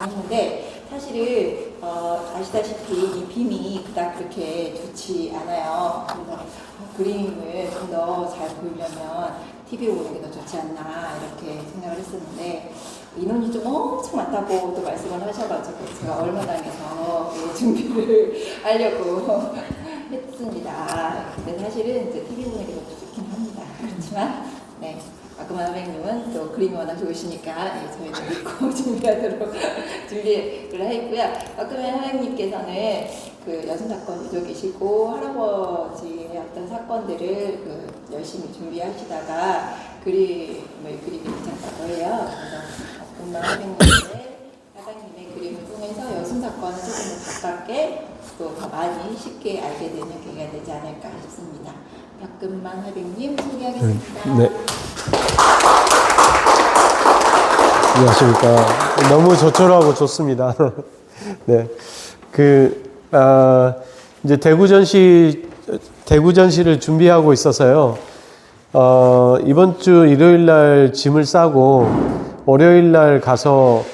하는데 사실은 아시다시피 이 빔이 그닥 그렇게 좋지 않아요. 그래서 그림을 좀 더 잘 보이려면 TV로 보는 게 더 좋지 않나 이렇게 생각을 했었는데 인원이 좀 엄청 많다고 또 말씀을 하셔가지고 제가 얼마당에서 준비를 하려고 했습니다. 근데 사실은 이제 TV 보는 게 더 좋긴 합니다. 그렇지만 네. 아그만 선생님은 또 그림이 워낙 좋으시니까 저희도 믿고 준비하도록 준비를 했고요. 아그만 선생님께서는 그 여성사건 유족이시고 할아버지의 어떤 사건들을 열심히 준비하시다가 그림을 그리기 시작했다고 해요. 그래서 아그만 사장님의 그림을 통해서 여성사건을 조금 더 가깝게 또 더 많이 쉽게 알게 되는 계기가 되지 않을까 싶습니다. 박금만 화백님 소개하겠습니다. 네. 안녕하십니까. 너무 조촐하고 좋습니다. 네. 이제 대구전시를 준비하고 있어서요. 이번 주 일요일 날 짐을 싸고 월요일 날 가서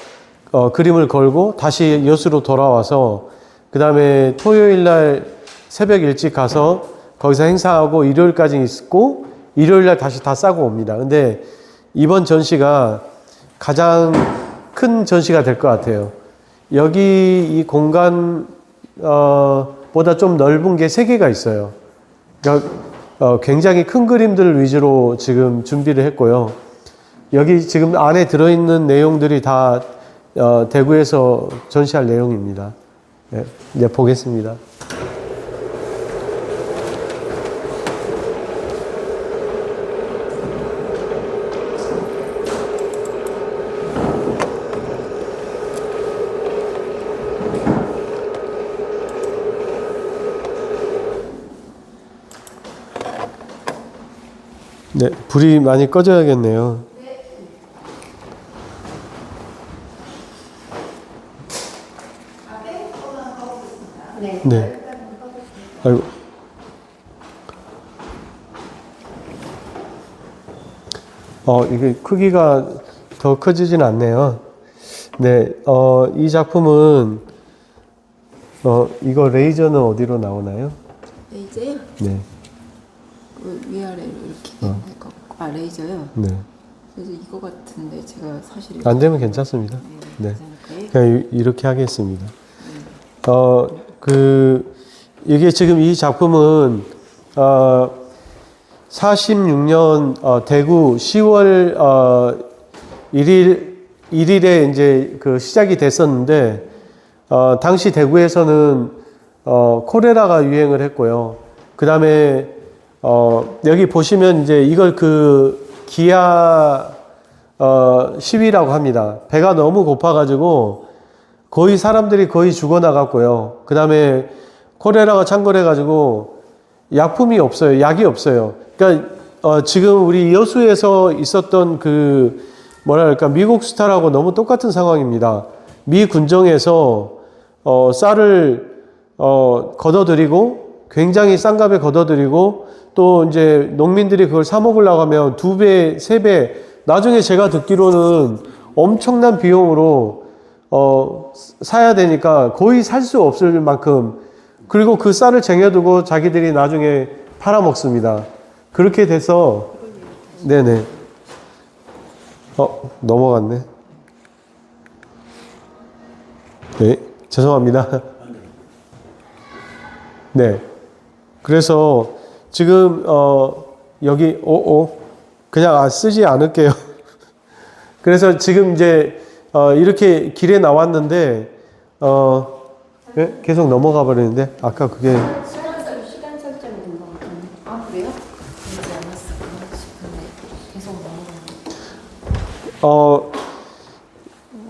그림을 걸고 다시 여수로 돌아와서 그 다음에 토요일 날 새벽 일찍 가서 거기서 행사하고 일요일까지 있고 일요일 날 다시 다 싸고 옵니다. 근데 이번 전시가 가장 큰 전시가 될 것 같아요. 여기 이 공간 보다 좀 넓은 게 3개가 있어요. 그러니까 굉장히 큰 그림들 위주로 지금 준비를 했고요. 여기 지금 안에 들어있는 내용들이 다 대구에서 전시할 내용입니다. 네, 이제 보겠습니다. 네, 불이 많이 꺼져야겠네요. 네. 아이고. 이게 크기가 더 커지진 않네요. 네, 이 작품은, 이거 레이저는 어디로 나오나요? 레이저요? 네. 위아래로 이렇게 레이저요? 네. 그래서 이거 같은데 제가 사실 안 되면 괜찮습니다. 네. 그냥 이렇게 하겠습니다. 이게 지금 이 작품은, 46년, 대구 10월, 1일에 이제 시작이 됐었는데, 당시 대구에서는, 콜레라가 유행을 했고요. 그 다음에, 여기 보시면 이제 이걸 기아, 시위라고 합니다. 배가 너무 고파가지고, 거의 사람들이 거의 죽어나갔고요. 그 다음에 콜레라가 창궐해가지고 약품이 없어요. 약이 없어요. 그러니까 지금 우리 여수에서 있었던 뭐랄까 미국 스타일하고 너무 똑같은 상황입니다. 미 군정에서 쌀을 걷어들이고 굉장히 싼 값에 걷어들이고 또 이제 농민들이 그걸 사 먹으려고 하면 2배, 3배 나중에 제가 듣기로는 엄청난 비용으로 사야 되니까 거의 살 수 없을 만큼 그리고 그 쌀을 쟁여두고 자기들이 나중에 팔아먹습니다. 그렇게 돼서 네네 넘어갔네. 네 죄송합니다. 네 그래서 지금 여기 그냥 쓰지 않을게요. 그래서 지금 이제 이렇게 길에 나왔는데, 네? 계속 넘어가 버리는데, 아까 그게. 시간 설정이 된 것 같은데. 아, 그래요? 되지 않았어. 싶은데. 계속 넘어가는.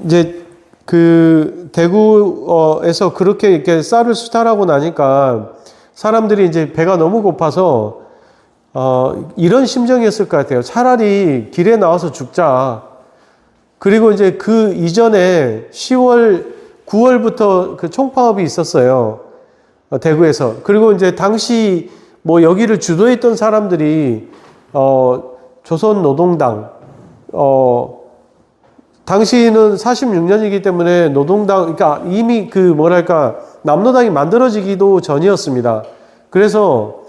이제 대구에서 그렇게 이렇게 쌀을 수탈하고 나니까 사람들이 이제 배가 너무 고파서, 이런 심정이었을 것 같아요. 차라리 길에 나와서 죽자. 그리고 이제 그 이전에 9월부터 총파업이 있었어요. 대구에서. 그리고 이제 당시 여기를 주도했던 사람들이, 조선노동당, 당시는 46년이기 때문에 노동당, 그러니까 이미 그 뭐랄까, 남노당이 만들어지기도 전이었습니다. 그래서,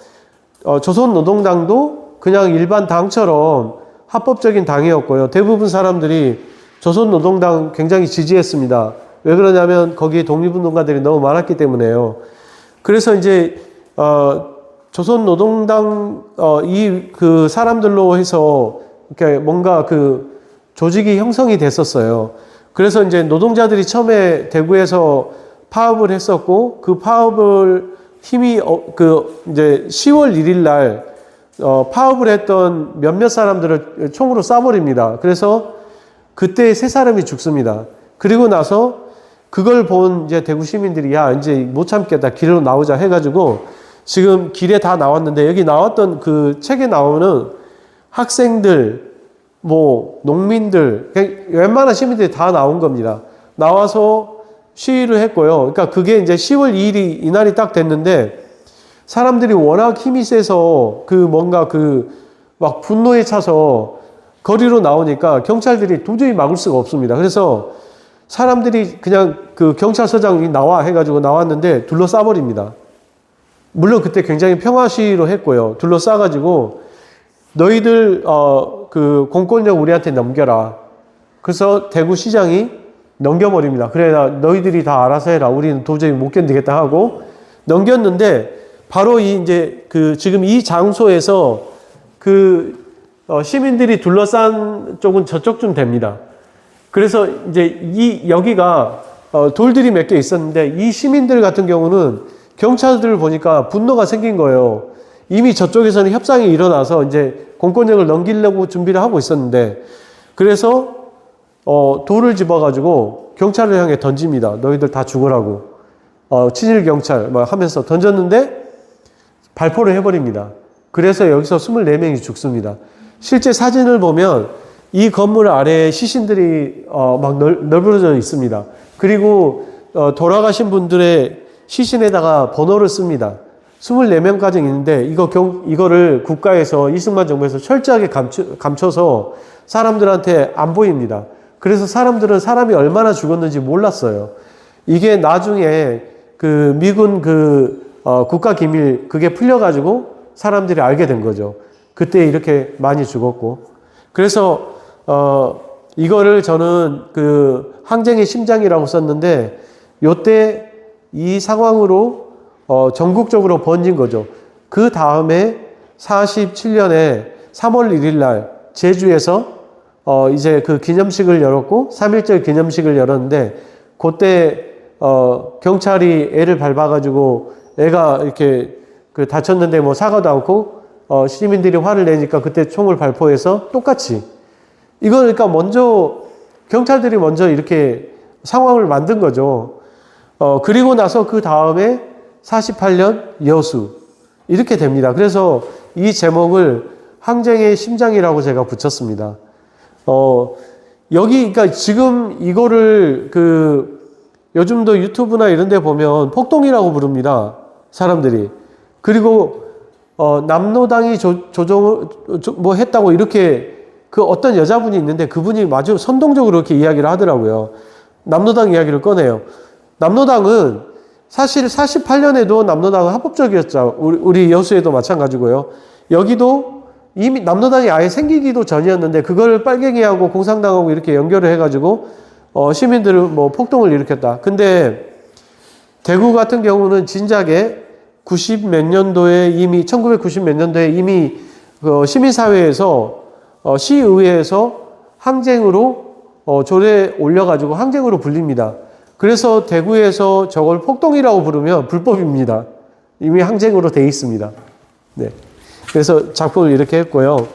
조선노동당도 그냥 일반 당처럼 합법적인 당이었고요. 대부분 사람들이 조선노동당 굉장히 지지했습니다. 왜 그러냐면 거기에 독립운동가들이 너무 많았기 때문에요. 그래서 이제, 조선노동당, 그 사람들로 해서, 이렇게 뭔가 그 조직이 형성이 됐었어요. 그래서 이제 노동자들이 처음에 대구에서 파업을 했었고, 그 파업을 힘이, 이제 10월 1일 날, 파업을 했던 몇몇 사람들을 총으로 쏴버립니다. 그래서 그때 3사람이 죽습니다. 그리고 나서 그걸 본 이제 대구 시민들이 야, 이제 못 참겠다. 길로 나오자 해가지고 지금 길에 다 나왔는데 여기 나왔던 그 책에 나오는 학생들, 뭐, 농민들, 웬만한 시민들이 다 나온 겁니다. 나와서 시위를 했고요. 그러니까 그게 이제 10월 2일이 이날이 딱 됐는데 사람들이 워낙 힘이 세서 그 뭔가 그 막 분노에 차서 거리로 나오니까 경찰들이 도저히 막을 수가 없습니다. 그래서 사람들이 그냥 그 경찰서장이 나와 해가지고 나왔는데 둘러싸버립니다. 물론 그때 굉장히 평화 시위로 했고요. 둘러싸가지고 너희들 그 공권력 우리한테 넘겨라. 그래서 대구시장이 넘겨버립니다. 그래 너희들이 다 알아서 해라. 우리는 도저히 못 견디겠다 하고 넘겼는데 바로 이 이제 그 지금 이 장소에서 그 시민들이 둘러싼 쪽은 저쪽쯤 됩니다. 그래서 이제 여기가 돌들이 몇 개 있었는데 이 시민들 같은 경우는 경찰들을 보니까 분노가 생긴 거예요. 이미 저쪽에서는 협상이 일어나서 이제 공권력을 넘기려고 준비를 하고 있었는데 그래서 돌을 집어가지고 경찰을 향해 던집니다. 너희들 다 죽으라고. 친일 경찰 막 하면서 던졌는데 발포를 해버립니다. 그래서 여기서 24명이 죽습니다. 실제 사진을 보면 이 건물 아래에 시신들이 막 널브러져 있습니다. 그리고 돌아가신 분들의 시신에다가 번호를 씁니다. 24명까지 있는데 이거를 국가에서 이승만 정부에서 철저하게 감춰서 사람들한테 안 보입니다. 그래서 사람들은 사람이 얼마나 죽었는지 몰랐어요. 이게 나중에 그 미군 국가기밀 그게 풀려가지고 사람들이 알게 된 거죠. 그때 이렇게 많이 죽었고. 그래서 이거를 저는 그 항쟁의 심장이라고 썼는데 요때 이 상황으로 전국적으로 번진 거죠. 그 다음에 47년에 3월 1일 날 제주에서 이제 그 기념식을 열었고 3.1절 기념식을 열었는데 그때 경찰이 애를 밟아가지고 애가 이렇게 그 다쳤는데 뭐 사과도 않고 시민들이 화를 내니까 그때 총을 발포해서 똑같이 이거 그러니까 먼저 경찰들이 먼저 이렇게 상황을 만든 거죠. 그리고 나서 그 다음에 48년 여수 이렇게 됩니다. 그래서 이 제목을 항쟁의 심장이라고 제가 붙였습니다. 여기 그러니까 지금 이거를 요즘도 유튜브나 이런 데 보면 폭동이라고 부릅니다. 사람들이. 그리고 남노당이 조정을 뭐 했다고 이렇게 그 어떤 여자분이 있는데 그분이 아주 선동적으로 이렇게 이야기를 하더라고요. 남노당 이야기를 꺼내요. 남노당은 사실 48년에도 남노당은 합법적이었죠. 우리 여수에도 마찬가지고요. 여기도 이미 남노당이 아예 생기기도 전이었는데 그걸 빨갱이하고 공산당하고 이렇게 연결을 해가지고 시민들을 뭐 폭동을 일으켰다. 근데 대구 같은 경우는 진작에 90 몇 년도에 이미 1990 몇 년도에 이미 시민사회에서 시의회에서 항쟁으로 조례 올려가지고 항쟁으로 불립니다. 그래서 대구에서 저걸 폭동이라고 부르면 불법입니다. 이미 항쟁으로 돼 있습니다. 네. 그래서 작품을 이렇게 했고요.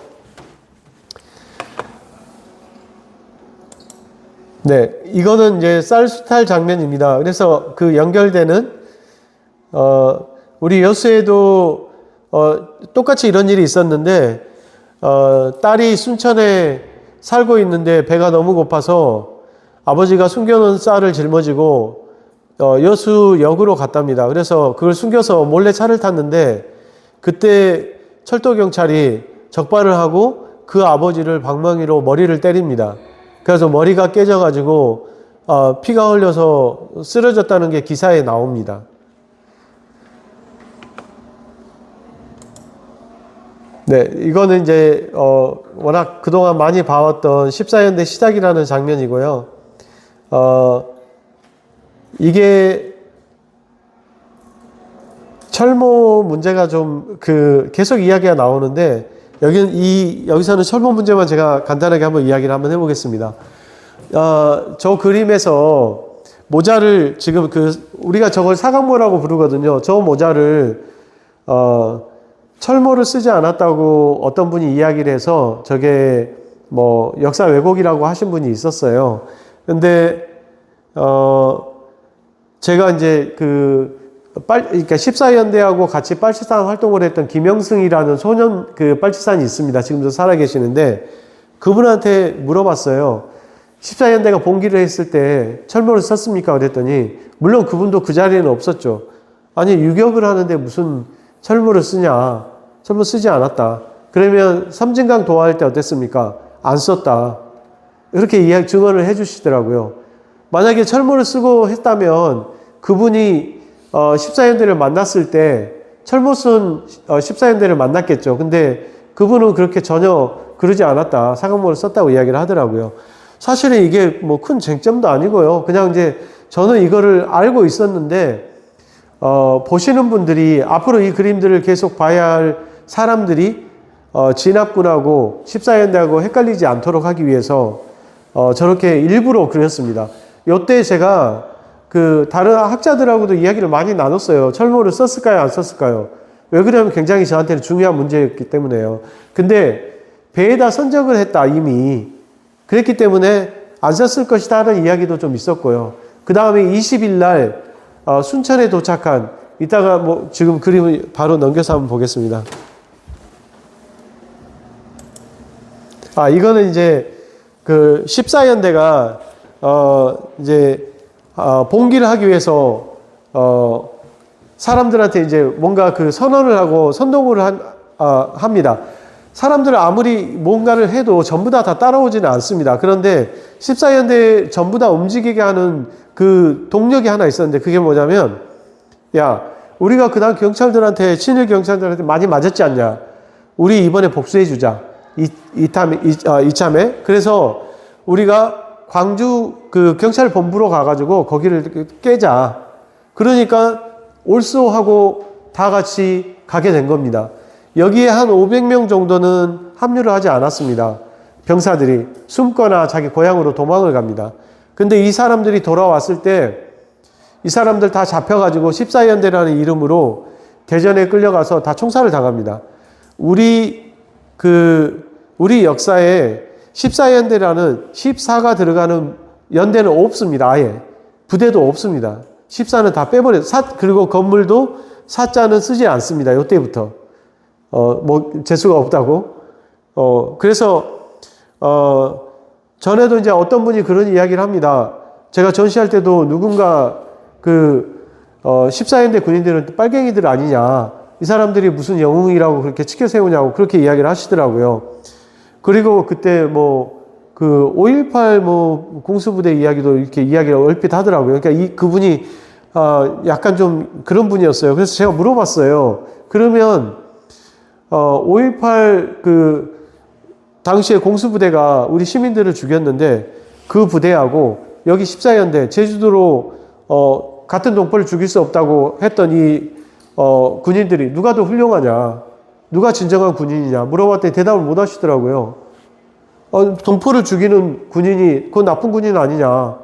네. 이거는 이제 쌀수탈 장면입니다. 그래서 그 연결되는, 우리 여수에도, 똑같이 이런 일이 있었는데, 딸이 순천에 살고 있는데 배가 너무 고파서 아버지가 숨겨놓은 쌀을 짊어지고 여수역으로 갔답니다. 그래서 그걸 숨겨서 몰래 차를 탔는데 그때 철도경찰이 적발을 하고 그 아버지를 방망이로 머리를 때립니다. 그래서 머리가 깨져가지고 피가 흘려서 쓰러졌다는 게 기사에 나옵니다. 네, 이거는 이제 워낙 그동안 많이 봐왔던 14연대 시작이라는 장면이고요. 이게 철모 문제가 좀 계속 이야기가 나오는데 여기서는 철모 문제만 제가 간단하게 한번 이야기를 한번 해보겠습니다. 저 그림에서 모자를 지금 우리가 저걸 사각모라고 부르거든요. 저 모자를 철모를 쓰지 않았다고 어떤 분이 이야기를 해서 저게 뭐 역사 왜곡이라고 하신 분이 있었어요. 근데 제가 이제 그러니까 14연대하고 같이 빨치산 활동을 했던 김영승이라는 소년 빨치산이 있습니다. 지금도 살아계시는데 그분한테 물어봤어요. 14연대가 봉기를 했을 때 철모를 썼습니까? 그랬더니 물론 그분도 그 자리에는 없었죠. 아니 유격을 하는데 무슨 철모를 쓰냐? 철모 쓰지 않았다. 그러면 섬진강 도하할 때 어땠습니까? 안 썼다. 이렇게 증언을 해주시더라고요. 만약에 철모를 쓰고 했다면 그분이 14연대를 만났을 때 철모 쓴 14연대를 만났겠죠. 근데 그분은 그렇게 전혀 그러지 않았다. 사각모를 썼다고 이야기를 하더라고요. 사실은 이게 뭐 큰 쟁점도 아니고요. 그냥 이제 저는 이거를 알고 있었는데 보시는 분들이 앞으로 이 그림들을 계속 봐야 할 사람들이 진압군하고 14연대하고 헷갈리지 않도록 하기 위해서 저렇게 일부러 그렸습니다. 요때 제가 다른 학자들하고도 이야기를 많이 나눴어요. 철모를 썼을까요? 안 썼을까요? 왜 그러냐면 굉장히 저한테는 중요한 문제였기 때문에요. 근데 배에다 선적을 했다, 이미. 그랬기 때문에 안 썼을 것이다 하는 이야기도 좀 있었고요. 그 다음에 20일 날 순천에 도착한, 이따가 뭐 지금 그림을 바로 넘겨서 한번 보겠습니다. 이거는 이제 14연대가 이제 봉기를 하기 위해서 사람들한테 이제 뭔가 선언을 하고 선동을 합니다. 사람들은 아무리 뭔가를 해도 전부 다 따라오지는 않습니다. 그런데 14연대 전부 다 움직이게 하는 그 동력이 하나 있었는데 그게 뭐냐면, 야, 우리가 그다음 경찰들한테, 친일 경찰들한테 많이 맞았지 않냐? 우리 이번에 복수해주자. 이참에. 그래서 우리가 광주 경찰 본부로 가가지고 거기를 깨자. 그러니까 올소하고 다 같이 가게 된 겁니다. 여기에 한 500명 정도는 합류를 하지 않았습니다. 병사들이 숨거나 자기 고향으로 도망을 갑니다. 근데 이 사람들이 돌아왔을 때 이 사람들 다 잡혀가지고 14연대라는 이름으로 대전에 끌려가서 다 총살을 당합니다. 우리 역사에 14연대라는 14가 들어가는 연대는 없습니다. 아예. 부대도 없습니다. 14는 다 빼버려요. 그리고 건물도 사자는 쓰지 않습니다. 요때부터. 재수가 없다고. 그래서, 전에도 이제 어떤 분이 그런 이야기를 합니다. 제가 전시할 때도 누군가 14연대 군인들은 빨갱이들 아니냐. 이 사람들이 무슨 영웅이라고 그렇게 치켜 세우냐고 그렇게 이야기를 하시더라고요. 그리고 그때 5.18 공수부대 이야기도 이렇게 이야기를 얼핏 하더라고요. 그러니까 그분이, 약간 좀 그런 분이었어요. 그래서 제가 물어봤어요. 그러면, 5.18 당시에 공수부대가 우리 시민들을 죽였는데 그 부대하고 여기 14연대, 제주도로, 같은 동포를 죽일 수 없다고 했던 이, 군인들이 누가 더 훌륭하냐? 누가 진정한 군인이냐? 물어봤더니 대답을 못 하시더라고요. 동포를 죽이는 군인이, 그건 나쁜 군인 아니냐?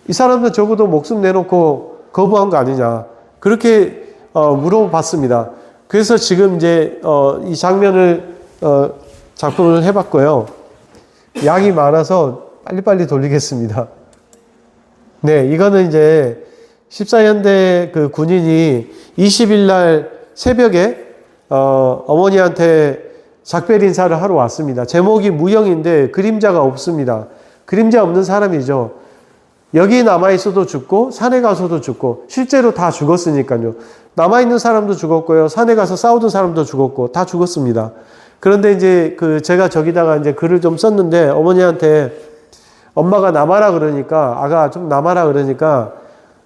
이 사람들 적어도 목숨 내놓고 거부한 거 아니냐? 그렇게, 물어봤습니다. 그래서 지금 이제, 이 장면을, 작품을 해봤고요. 양이 많아서 빨리빨리 돌리겠습니다. 네, 이거는 이제 14연대 군인이 20일 날 새벽에 어머니한테 작별 인사를 하러 왔습니다. 제목이 무영인데 그림자가 없습니다. 그림자 없는 사람이죠. 여기 남아있어도 죽고 산에 가서도 죽고 실제로 다 죽었으니까요. 남아있는 사람도 죽었고요. 산에 가서 싸우던 사람도 죽었고 다 죽었습니다. 그런데 이제 제가 저기다가 이제 글을 좀 썼는데 어머니한테 엄마가 남아라 그러니까, 아가 좀 남아라 그러니까,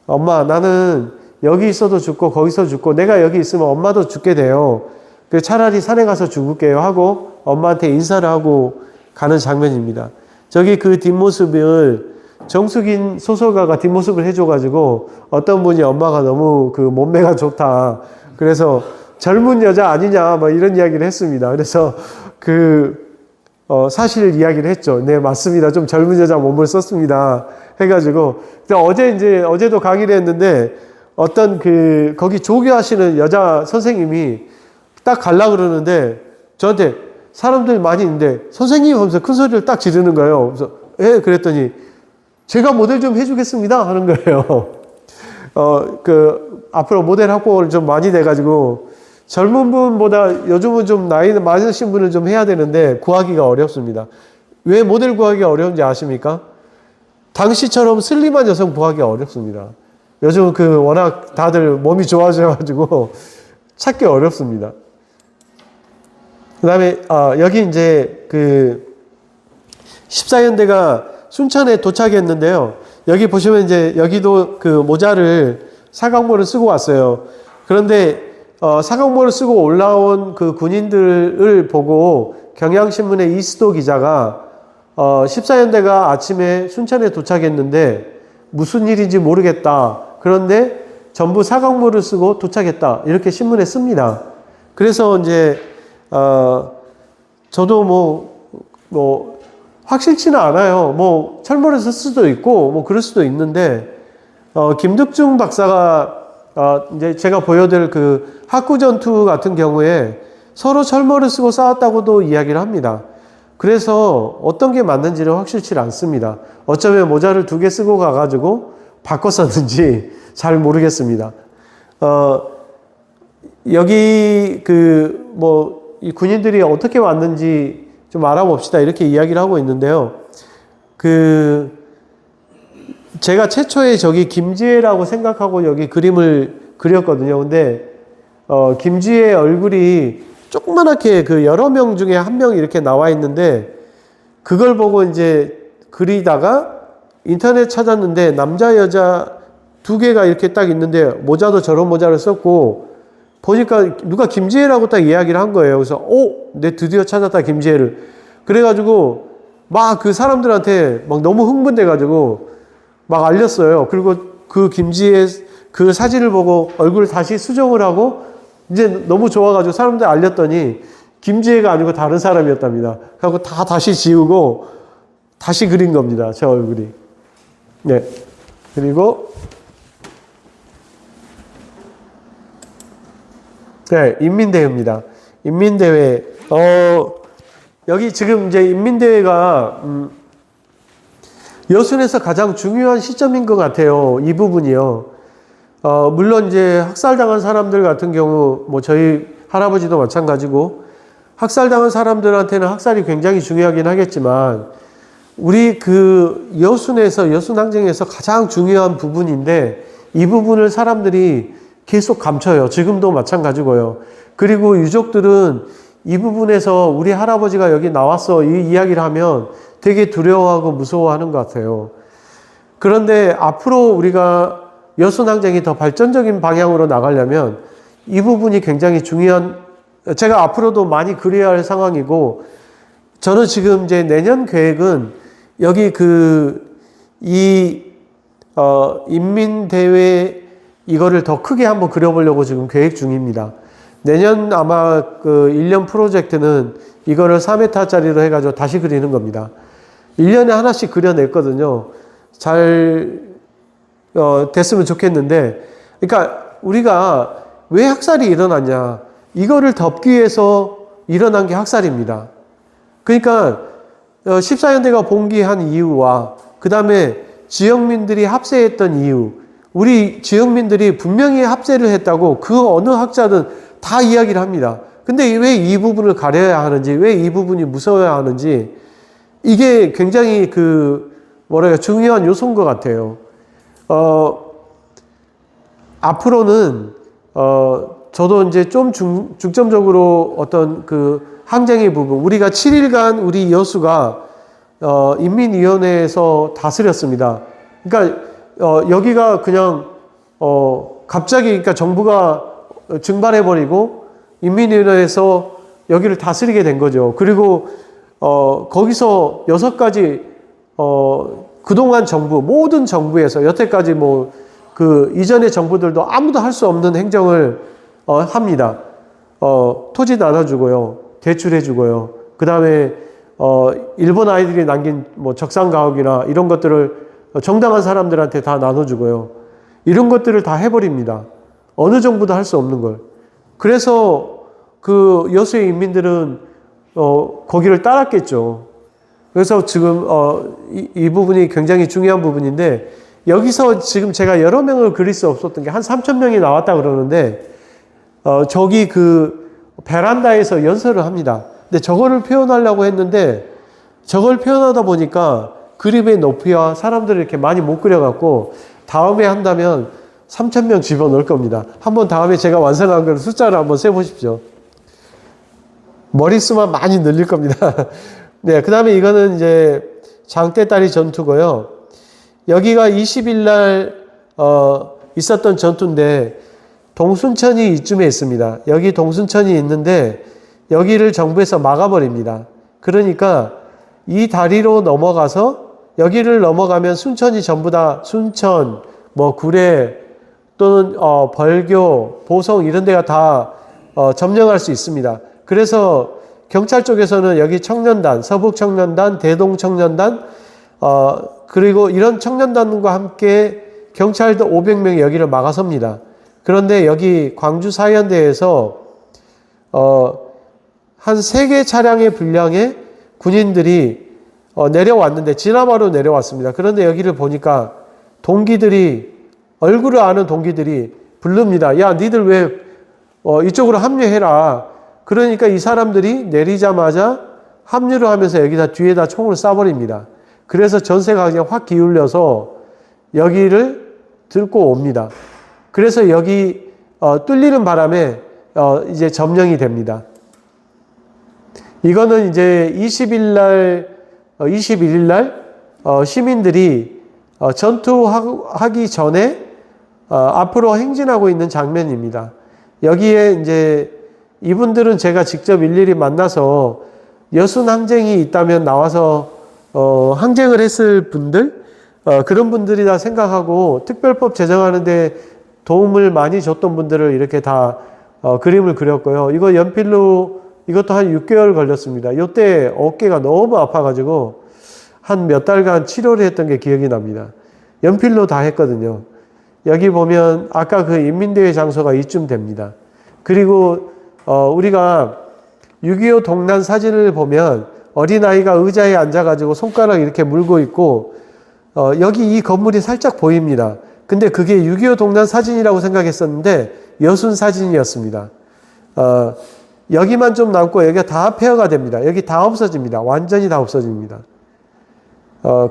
엄마 나는 여기 있어도 죽고 거기서 죽고 내가 여기 있으면 엄마도 죽게 돼요. 그래서 차라리 산에 가서 죽을게요 하고 엄마한테 인사를 하고 가는 장면입니다. 저기 그 뒷모습을 정숙인 소설가가 뒷모습을 해줘가지고 어떤 분이 엄마가 너무 그 몸매가 좋다. 그래서 젊은 여자 아니냐 뭐 이런 이야기를 했습니다. 그래서 사실 이야기를 했죠. 네, 맞습니다. 좀 젊은 여자 몸을 썼습니다. 해가지고 어제도 강의를 했는데 어떤 거기 조교하시는 여자 선생님이 딱 갈라 그러는데 저한테 사람들 많이 있는데 선생님 하면서 큰 소리를 딱 지르는 거예요. 그래서 예, 그랬더니 제가 모델 좀 해주겠습니다 하는 거예요. 앞으로 모델 학부를 좀 많이 돼가지고 젊은 분보다 요즘은 좀 나이 많으신 분을 좀 해야 되는데 구하기가 어렵습니다. 왜 모델 구하기가 어려운지 아십니까? 당시처럼 슬림한 여성 구하기가 어렵습니다. 요즘은 워낙 다들 몸이 좋아져가지고 찾기 어렵습니다. 그 다음에, 여기 이제 14연대가 순천에 도착했는데요. 여기 보시면 이제 여기도 모자를 사각모를 쓰고 왔어요. 그런데 사각모를 쓰고 올라온 그 군인들을 보고 경향신문의 이수도 기자가 14연대가 아침에 순천에 도착했는데 무슨 일인지 모르겠다. 그런데 전부 사각모를 쓰고 도착했다. 이렇게 신문에 씁니다. 그래서 이제 저도 확실치는 않아요. 철모를 쓸 수도 있고 그럴 수도 있는데 김득중 박사가 이제 제가 보여드릴 학구전투 같은 경우에 서로 철모를 쓰고 싸웠다고도 이야기를 합니다. 그래서 어떤 게 맞는지는 확실치 않습니다. 어쩌면 모자를 2개 쓰고 가가지고 바꿔 썼는지 잘 모르겠습니다. 여기 이 군인들이 어떻게 왔는지 좀 알아봅시다. 이렇게 이야기를 하고 있는데요. 제가 최초에 저기 김지혜라고 생각하고 여기 그림을 그렸거든요. 근데 김지혜 얼굴이 조그만하게 여러 명 중에 한 명이 이렇게 나와 있는데 그걸 보고 이제 그리다가 인터넷 찾았는데 남자 여자 2개가 이렇게 딱 있는데 모자도 저런 모자를 썼고 보니까 누가 김지혜라고 딱 이야기를 한 거예요. 그래서 내 드디어 찾았다 김지혜를. 그래가지고 막 그 사람들한테 막 너무 흥분돼가지고 막 알렸어요. 그리고 그 김지혜 그 사진을 보고 얼굴을 다시 수정을 하고 이제 너무 좋아가지고 사람들 알렸더니 김지혜가 아니고 다른 사람이었답니다. 그리고 다 다시 지우고 다시 그린 겁니다. 제 얼굴이. 네. 그리고 네, 인민대회입니다. 인민대회. 여기 지금 이제 인민대회가 여순에서 가장 중요한 시점인 것 같아요. 이 부분이요. 물론 이제 학살당한 사람들 같은 경우, 저희 할아버지도 마찬가지고, 학살당한 사람들한테는 학살이 굉장히 중요하긴 하겠지만, 우리 여순항쟁에서 가장 중요한 부분인데, 이 부분을 사람들이 계속 감춰요. 지금도 마찬가지고요. 그리고 유족들은 이 부분에서 우리 할아버지가 여기 나왔어, 이 이야기를 하면 되게 두려워하고 무서워하는 것 같아요. 그런데 앞으로 우리가 여순항쟁이 더 발전적인 방향으로 나가려면 이 부분이 굉장히 중요한, 제가 앞으로도 많이 그려야 할 상황이고, 저는 지금 이제 내년 계획은 여기 인민대회 이거를 더 크게 한번 그려보려고 지금 계획 중입니다. 내년 아마 1년 프로젝트는 이거를 4m짜리로 해가지고 다시 그리는 겁니다. 1년에 하나씩 그려냈거든요. 잘 됐으면 좋겠는데, 그러니까 우리가 왜 학살이 일어났냐, 이거를 덮기 위해서 일어난 게 학살입니다. 그러니까 14연대가 봉기한 이유와 그 다음에 지역민들이 합세했던 이유, 우리 지역민들이 분명히 합세를 했다고 그 어느 학자든 다 이야기를 합니다. 근데 왜 이 부분을 가려야 하는지, 왜 이 부분이 무서워야 하는지, 이게 굉장히 중요한 요소인 것 같아요. 앞으로는, 저도 이제 좀 중점적으로 어떤 항쟁의 부분, 우리가 7일간 우리 여수가 인민위원회에서 다스렸습니다. 그러니까 여기가 그냥 갑자기 그러니까 정부가 증발해버리고 인민위원회에서 여기를 다스리게 된 거죠. 그리고 거기서 6가지 그동안 정부 모든 정부에서 여태까지 뭐 그 이전의 정부들도 아무도 할 수 없는 행정을 합니다. 토지 나눠주고요, 대출해주고요. 그 다음에 일본 아이들이 남긴 뭐 적산가옥이나 이런 것들을 정당한 사람들한테 다 나눠주고요. 이런 것들을 다 해버립니다. 어느 정부도 할 수 없는 걸. 그래서 그 여수의 인민들은 거기를 따랐겠죠. 그래서 지금 이 부분이 굉장히 중요한 부분인데, 여기서 지금 제가 여러 명을 그릴 수 없었던 게 한 3,000명이 나왔다 그러는데 저기 그 베란다에서 연설을 합니다. 근데 저거를 표현하려고 했는데 저걸 표현하다 보니까 그림의 높이와 사람들을 이렇게 많이 못 그려갖고 다음에 한다면 3,000명 집어넣을 겁니다. 한번 다음에 제가 완성한 걸 숫자를 한번 세보십시오. 머릿수만 많이 늘릴 겁니다. 네, 그 다음에 이거는 이제 장대다리 전투고요. 여기가 20일 날 있었던 전투인데 동순천이 이쯤에 있습니다. 여기 동순천이 있는데 여기를 정부에서 막아버립니다. 그러니까 이 다리로 넘어가서 여기를 넘어가면 순천이 전부 다 순천, 뭐 구례 또는 벌교, 보성 이런 데가 다 점령할 수 있습니다. 그래서 경찰 쪽에서는 여기 청년단, 서북청년단, 대동청년단 그리고 이런 청년단과 함께 경찰도 500명이 여기를 막아섭니다. 그런데 여기 광주 사연대에서 한 3개 차량의 분량의 군인들이 내려왔는데 지나마로 내려왔습니다. 그런데 여기를 보니까 동기들이 얼굴을 아는 동기들이 부릅니다. 야, 니들 왜 이쪽으로 합류해라. 그러니까 이 사람들이 내리자마자 합류를 하면서 여기다 뒤에다 총을 쏴버립니다. 그래서 전세가 그냥 확 기울여서 여기를 들고 옵니다. 그래서 여기 뚫리는 바람에 이제 점령이 됩니다. 이거는 이제 21일 날 시민들이 전투하기 전에 앞으로 행진하고 있는 장면입니다. 여기에 이제 이분들은 제가 직접 일일이 만나서 여순 항쟁이 있다면 나와서 항쟁을 했을 분들, 그런 분들이다 생각하고 특별법 제정하는데 도움을 많이 줬던 분들을 이렇게 다 그림을 그렸고요. 이거 연필로 이것도 한 6개월 걸렸습니다. 이때 어깨가 너무 아파가지고 한 몇 달간 치료를 했던 게 기억이 납니다. 연필로 다 했거든요. 여기 보면 아까 그 인민대회 장소가 이쯤 됩니다. 그리고 우리가 6.25 동란 사진을 보면 어린아이가 의자에 앉아가지고 손가락 이렇게 물고 있고 여기 이 건물이 살짝 보입니다. 근데 그게 6.25 동란 사진이라고 생각했었는데 여순 사진이었습니다. 여기만 좀 남고 여기가 다 폐허가 됩니다. 여기 다 없어집니다. 완전히 다 없어집니다.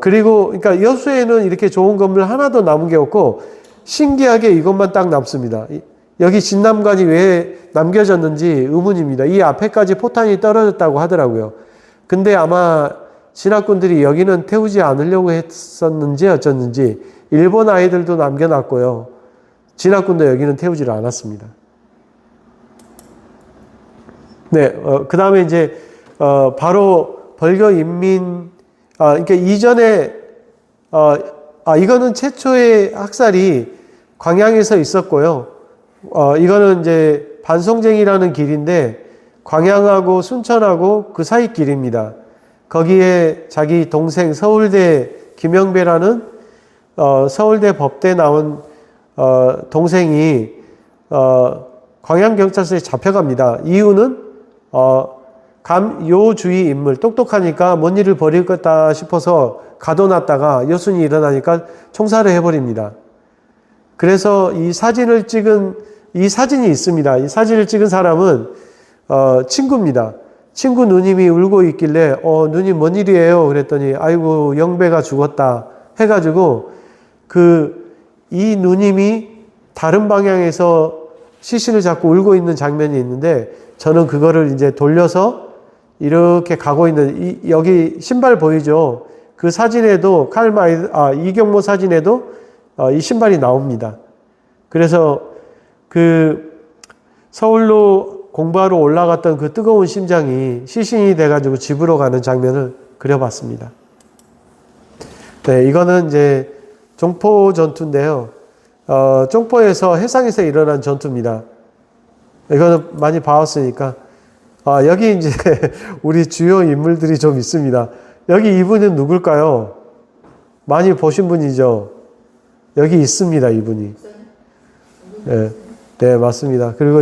그리고 그러니까 여수에는 이렇게 좋은 건물 하나도 남은 게 없고 신기하게 이것만 딱 남습니다. 여기 진남관이 왜 남겨졌는지 의문입니다. 이 앞에까지 포탄이 떨어졌다고 하더라고요. 근데 아마 진학군들이 여기는 태우지 않으려고 했었는지 어쩌는지 일본 아이들도 남겨놨고요. 진학군도 여기는 태우지를 않았습니다. 네, 그 다음에 이제 바로 벌교 인민, 그러니까 이전에 이거는 최초의 학살이 광양에서 있었고요. 이거는 이제 반송쟁이라는 길인데 광양하고 순천하고 그 사이 길입니다. 거기에 자기 동생 서울대 김영배라는 서울대 법대 나온 동생이 광양경찰서에 잡혀갑니다. 이유는 감요주의 인물, 똑똑하니까 뭔 일을 벌일 거다 싶어서 가둬놨다가 여순이 일어나니까 총살을 해버립니다. 그래서 이 사진이 있습니다. 이 사진을 찍은 사람은 친구입니다. 친구 누님이 울고 있길래 누님 뭔 일이에요? 그랬더니 아이고 영배가 죽었다 해가지고 이 누님이 다른 방향에서 시신을 잡고 울고 있는 장면이 있는데 저는 그거를 이제 돌려서 이렇게 가고 있는 여기 신발 보이죠? 그 사진에도 이경모 사진에도 이 신발이 나옵니다. 그래서 그 서울로 공부하러 올라갔던 그 뜨거운 심장이 시신이 돼가지고 집으로 가는 장면을 그려봤습니다. 네, 이거는 이제 종포 전투인데요. 종포에서 해상에서 일어난 전투입니다. 이거는 많이 봐왔으니까. 여기 이제 우리 주요 인물들이 좀 있습니다. 여기 이분은 누굴까요? 많이 보신 분이죠? 여기 있습니다, 이분이. 네, 네, 맞습니다. 그리고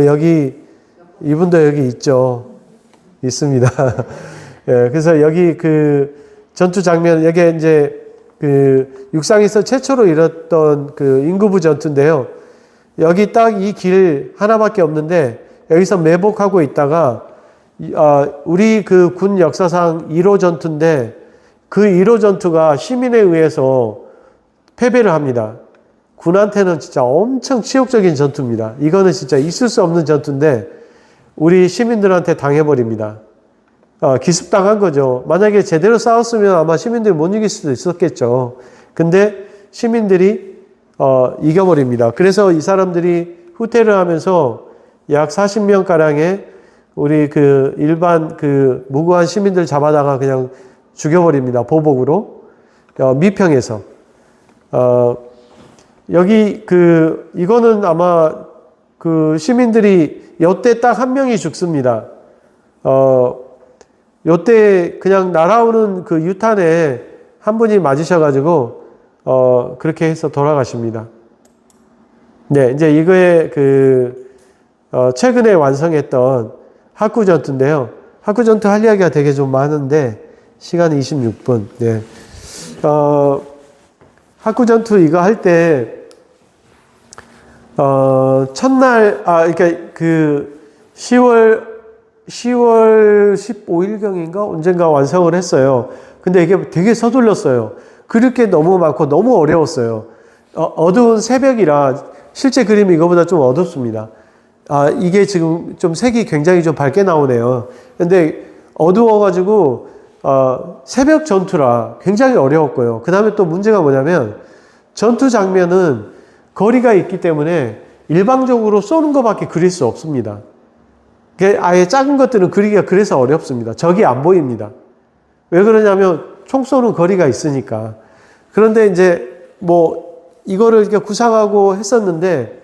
이분도 여기 있죠. 있습니다. 예, 그래서 여기 그 전투 장면, 여기 이제 그 육상에서 최초로 이뤘던 그 인구부 전투인데요. 여기 딱 이 길 하나밖에 없는데 여기서 매복하고 있다가 우리 그 군 역사상 1호 전투인데 그 1호 전투가 시민에 의해서 패배를 합니다. 군한테는 진짜 엄청 치욕적인 전투입니다. 이거는 진짜 있을 수 없는 전투인데 우리 시민들한테 당해버립니다. 기습당한 거죠. 만약에 제대로 싸웠으면 아마 시민들이 못 이길 수도 있었겠죠. 근데 시민들이 이겨버립니다. 그래서 이 사람들이 후퇴를 하면서 약 40명가량의 우리 그 일반 그 무고한 시민들 잡아다가 그냥 죽여버립니다. 보복으로. 미평에서. 여기 이거는 아마 그 시민들이 요때 딱 한 명이 죽습니다. 요때 그냥 날아오는 그 유탄에 한 분이 맞으셔가지고, 그렇게 해서 돌아가십니다. 네, 이제 이거에 최근에 완성했던 학구전투인데요. 학구전투 할 이야기가 되게 좀 많은데, 시간이 26분. 네. 학구전투 이거 할 때, 첫날, 그러니까 10월 15일경인가? 언젠가 완성을 했어요. 근데 이게 되게 서둘렀어요. 그릴 게 너무 많고 너무 어려웠어요. 어두운 새벽이라 실제 그림이 이거보다 좀 어둡습니다. 이게 지금 좀 색이 굉장히 좀 밝게 나오네요. 근데 어두워가지고, 새벽 전투라 굉장히 어려웠고요. 그 다음에 또 문제가 뭐냐면 전투 장면은 거리가 있기 때문에 일방적으로 쏘는 것밖에 그릴 수 없습니다. 아예 작은 것들은 그리기가 그래서 어렵습니다. 적이 안 보입니다. 왜 그러냐면 총 쏘는 거리가 있으니까. 그런데 이제 이거를 이렇게 구상하고 했었는데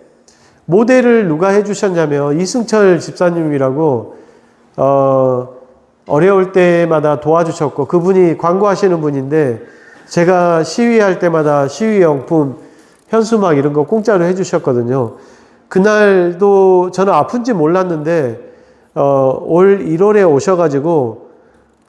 모델을 누가 해주셨냐면 이승철 집사님이라고 어려울 때마다 도와주셨고 그분이 광고하시는 분인데 제가 시위할 때마다 시위용품, 현수막 이런 거 공짜로 해주셨거든요. 그날도 저는 아픈지 몰랐는데 올 1월에 오셔가지고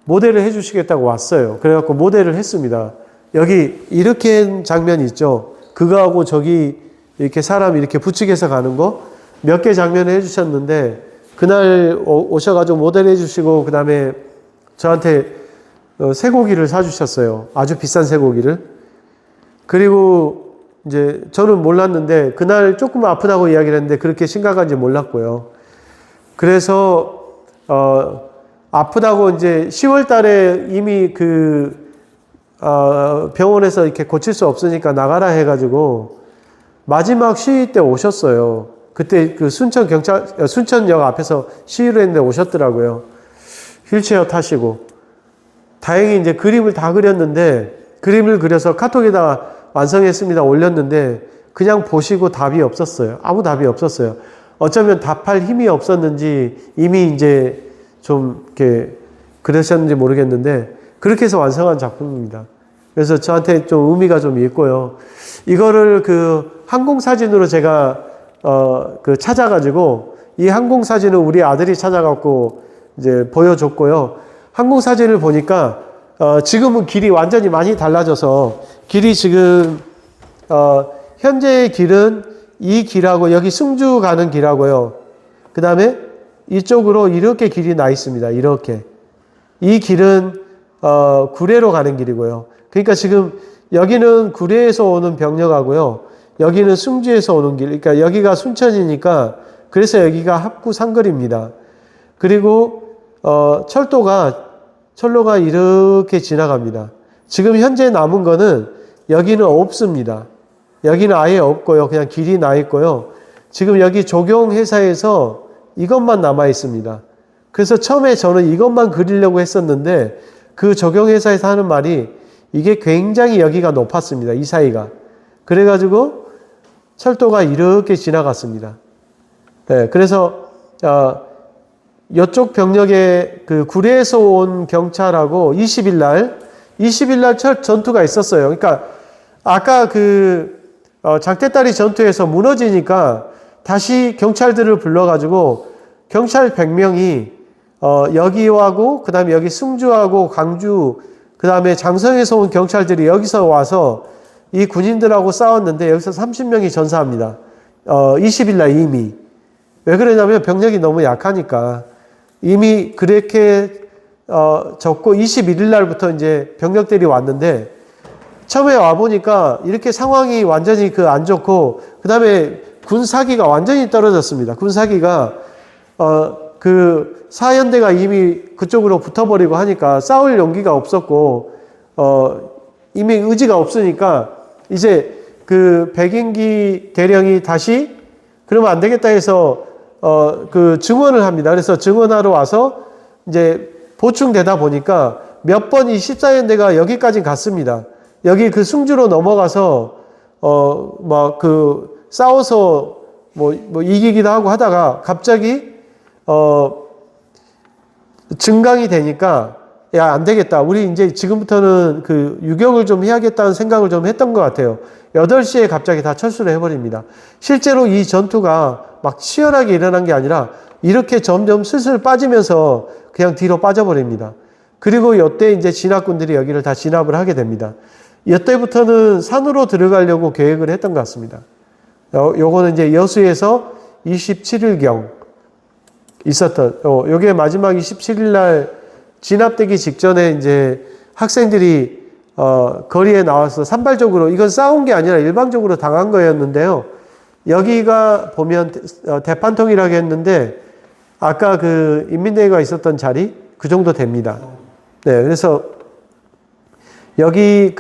모델을 해주시겠다고 왔어요. 그래갖고 모델을 했습니다. 여기 이렇게 장면 있죠. 그거하고 저기 이렇게 사람 이렇게 부축해서 가는 거 몇 개 장면을 해주셨는데 그날 오셔가지고 모델 해주시고 그 다음에 저한테 쇠고기를 사주셨어요. 아주 비싼 쇠고기를. 그리고 이제 저는 몰랐는데 그날 조금 아프다고 이야기를 했는데 그렇게 심각한지 몰랐고요. 그래서 아프다고 이제 10월 달에 이미 병원에서 이렇게 고칠 수 없으니까 나가라 해가지고 마지막 시위 때 오셨어요. 그때 순천역 앞에서 시위를 했는데 오셨더라고요. 휠체어 타시고. 다행히 이제 그림을 다 그렸는데 그림을 그려서 카톡에다가 완성했습니다. 올렸는데 그냥 보시고 답이 없었어요. 아무 답이 없었어요. 어쩌면 답할 힘이 없었는지 이미 이제 좀 이렇게 그러셨는지 모르겠는데 그렇게 해서 완성한 작품입니다. 그래서 저한테 좀 의미가 좀 있고요. 이거를 항공사진으로 제가 찾아가지고 이 항공사진을 우리 아들이 찾아갖고 이제 보여줬고요. 항공사진을 보니까 지금은 길이 완전히 많이 달라져서 길이 지금 현재의 길은 이 길하고 여기 승주 가는 길하고요. 그 다음에 이쪽으로 이렇게 길이 나 있습니다. 이렇게. 이 길은 구례로 가는 길이고요. 그러니까 지금 여기는 구례에서 오는 병력하고요. 여기는 승주에서 오는 길. 그러니까 여기가 순천이니까 그래서 여기가 합구 상거리입니다. 그리고 철로가 이렇게 지나갑니다. 지금 현재 남은 거는 여기는 없습니다. 여기는 아예 없고요. 그냥 길이 나 있고요. 지금 여기 조경회사에서 이것만 남아 있습니다. 그래서 처음에 저는 이것만 그리려고 했었는데 그 조경회사에서 하는 말이 이게 굉장히 여기가 높았습니다. 이 사이가. 그래가지고 철도가 이렇게 지나갔습니다. 네, 그래서 이쪽 병력에 그 구례에서 온 경찰하고 20일 날 전투가 있었어요. 그러니까 아까 장대다리 전투에서 무너지니까 다시 경찰들을 불러가지고 경찰 100명이 여기하고 그 다음에 여기 승주하고 광주 그 다음에 장성에서 온 경찰들이 여기서 와서 이 군인들하고 싸웠는데 여기서 30명이 전사합니다. 20일 날 이미. 왜 그러냐면 병력이 너무 약하니까 이미 그렇게 적고 21일 날부터 이제 병력들이 왔는데 처음에 와보니까 이렇게 상황이 완전히 안 좋고 그 다음에 군사기가 완전히 떨어졌습니다. 군사기가 사연대가 이미 그쪽으로 붙어버리고 하니까 싸울 용기가 없었고 이미 의지가 없으니까 이제 백인기 대령이 다시 그러면 안 되겠다 해서 증원을 합니다. 그래서 증원하러 와서 이제 보충되다 보니까 몇 번 이 14연대가 여기까지 갔습니다. 여기 승주로 넘어가서 싸워서 이기기도 하고 하다가 갑자기 증강이 되니까 야, 안 되겠다. 우리 이제 지금부터는 유격을 좀 해야겠다는 생각을 좀 했던 것 같아요. 8시에 갑자기 다 철수를 해버립니다. 실제로 이 전투가 막 치열하게 일어난 게 아니라 이렇게 점점 슬슬 빠지면서 그냥 뒤로 빠져버립니다. 그리고 이때 이제 진압군들이 여기를 다 진압을 하게 됩니다. 이때부터는 산으로 들어가려고 계획을 했던 것 같습니다. 요거는 이제 여수에서 27일경 있었던, 요게 마지막 27일 날 진압되기 직전에 이제 학생들이 거리에 나와서 산발적으로 이건 싸운 게 아니라 일방적으로 당한 거였는데요. 여기가 보면 대판통이라고 했는데 아까 인민대회가 있었던 자리 그 정도 됩니다. 네, 그래서 여기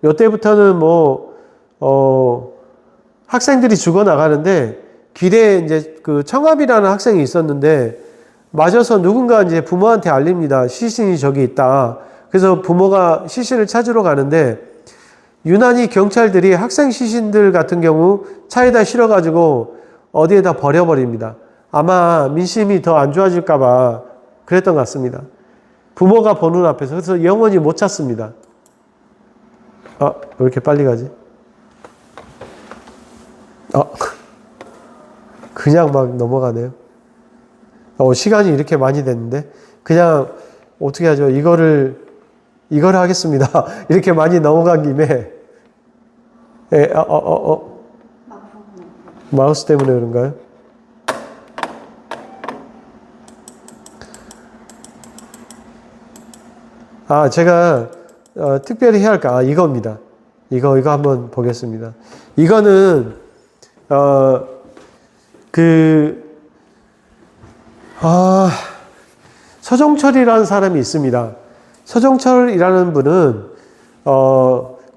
요때부터는 학생들이 죽어 나가는데 길에 이제 청합이라는 학생이 있었는데 맞아서 누군가 이제 부모한테 알립니다. 시신이 저기 있다. 그래서 부모가 시신을 찾으러 가는데 유난히 경찰들이 학생 시신들 같은 경우 차에다 실어가지고 어디에다 버려버립니다. 아마 민심이 더 안 좋아질까봐 그랬던 것 같습니다. 부모가 보는 앞에서. 그래서 영원히 못 찾습니다. 왜 이렇게 빨리 가지? 그냥 막 넘어가네요. 시간이 이렇게 많이 됐는데 그냥 어떻게 하죠? 이거를 하겠습니다. 이렇게 많이 넘어간 김에 마우스 때문에 그런가요? 제가 특별히 해야 할까? 이겁니다. 이거 한번 보겠습니다. 이거는 서정철이라는 사람이 있습니다. 서정철이라는 분은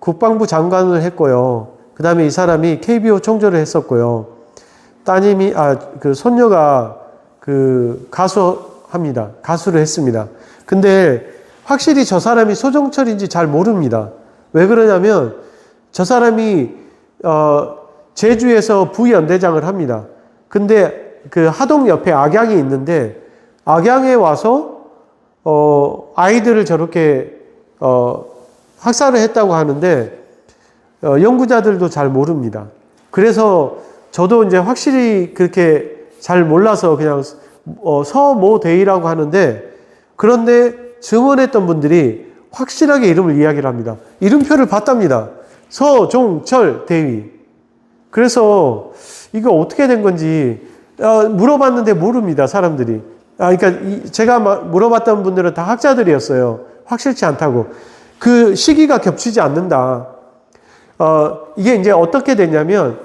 국방부 장관을 했고요. 그 다음에 이 사람이 KBO 총재를 했었고요. 따님이 손녀가 가수합니다. 가수를 했습니다. 근데 확실히 저 사람이 서정철인지 잘 모릅니다. 왜 그러냐면 저 사람이 제주에서 부연대장을 합니다. 근데 하동 옆에 악양이 있는데 악양에 와서 아이들을 저렇게 학살을 했다고 하는데 연구자들도 잘 모릅니다. 그래서 저도 이제 확실히 그렇게 잘 몰라서 그냥 서모대이라고 하는데 그런데 증언했던 분들이 확실하게 이름을 이야기를 합니다. 이름표를 봤답니다. 서종철 대위. 그래서 이거 어떻게 된 건지 물어봤는데 모릅니다. 사람들이. 그러니까 제가 물어봤던 분들은 다 학자들이었어요. 확실치 않다고. 그 시기가 겹치지 않는다. 이게 이제 어떻게 됐냐면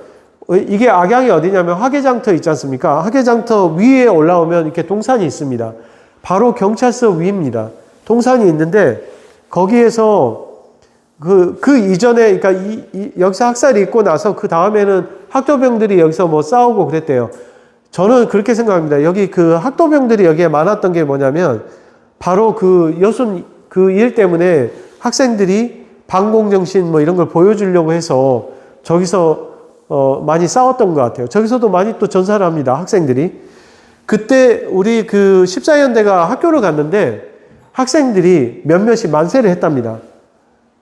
이게 악양이 어디냐면 화개장터 있지 않습니까? 화개장터 위에 올라오면 이렇게 동산이 있습니다. 바로 경찰서 위입니다. 동산이 있는데 거기에서 그 이전에 그러니까 여기서 학살이 있고 나서 그 다음에는 학도병들이 여기서 뭐 싸우고 그랬대요. 저는 그렇게 생각합니다. 여기 그 학도병들이 여기에 많았던 게 뭐냐면 바로 그 여순 그 일 때문에 학생들이 반공정신 뭐 이런 걸 보여주려고 해서 저기서 많이 싸웠던 것 같아요. 저기서도 많이 또 전사를 합니다. 학생들이. 그때 우리 그 14연대가 학교를 갔는데 학생들이 몇몇이 만세를 했답니다.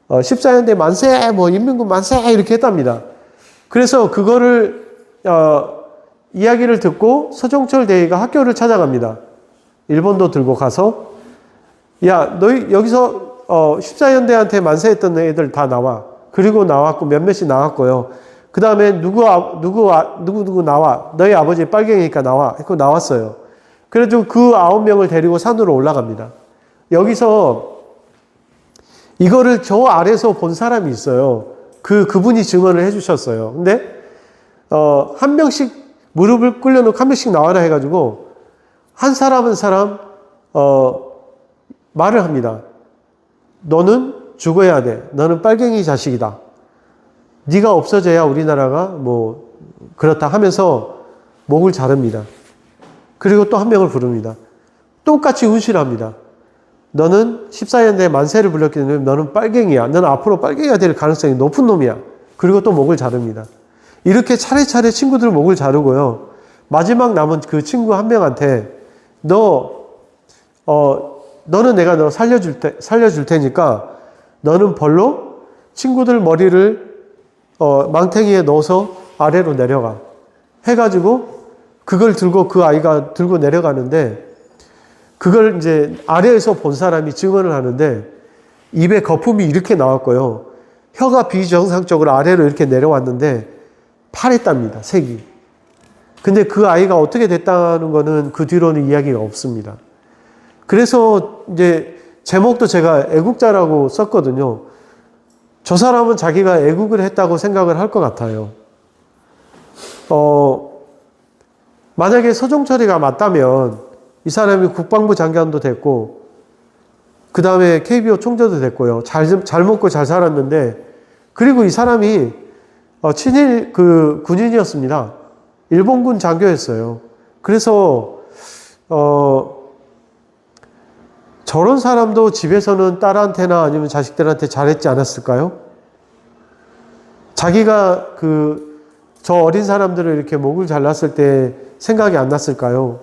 14연대 만세, 뭐 인민군 만세 이렇게 했답니다. 그래서 그거를 이야기를 듣고 서종철 대위가 학교를 찾아갑니다. 일본도 들고 가서 야, 너희 여기서 14연대한테 만세했던 애들 다 나와. 그리고 나왔고 몇몇이 나왔고요. 그 다음에 누구 나와. 너희 아버지 빨갱이니까 나와. 그리고 나왔어요. 그래도 그 9명을 데리고 산으로 올라갑니다. 여기서 이거를 저 아래서 본 사람이 있어요. 그분이 증언을 해주셨어요. 근데 한 명씩 무릎을 꿇려놓고 한 명씩 나와라 해가지고 한 사람 한 사람 말을 합니다. 너는 죽어야 돼. 너는 빨갱이 자식이다. 네가 없어져야 우리나라가 뭐 그렇다 하면서 목을 자릅니다. 그리고 또 한 명을 부릅니다. 똑같이 운실합니다. 너는 14연대 만세를 불렀기 때문에 너는 빨갱이야. 너는 앞으로 빨갱이가 될 가능성이 높은 놈이야. 그리고 또 목을 자릅니다. 이렇게 차례차례 친구들 목을 자르고요. 마지막 남은 그 친구 한 명한테 너는 내가 너 살려줄 테니까 너는 벌로 친구들 머리를 망탱이에 넣어서 아래로 내려가. 해가지고 그걸 들고 그 아이가 들고 내려가는데 그걸 이제 아래에서 본 사람이 증언을 하는데 입에 거품이 이렇게 나왔고요. 혀가 비정상적으로 아래로 이렇게 내려왔는데 파랬답니다. 색이. 근데 그 아이가 어떻게 됐다는 거는 그 뒤로는 이야기가 없습니다. 그래서 이제 제목도 제가 애국자라고 썼거든요. 저 사람은 자기가 애국을 했다고 생각을 할 것 같아요. 만약에 서종철이가 맞다면 이 사람이 국방부 장관도 됐고 그 다음에 KBO 총재도 됐고요. 잘 먹고 잘 살았는데 그리고 이 사람이 친일 그 군인이었습니다. 일본군 장교였어요. 그래서 저런 사람도 집에서는 딸한테나 아니면 자식들한테 잘했지 않았을까요? 자기가 저 어린 사람들을 이렇게 목을 잘랐을 때 생각이 안 났을까요?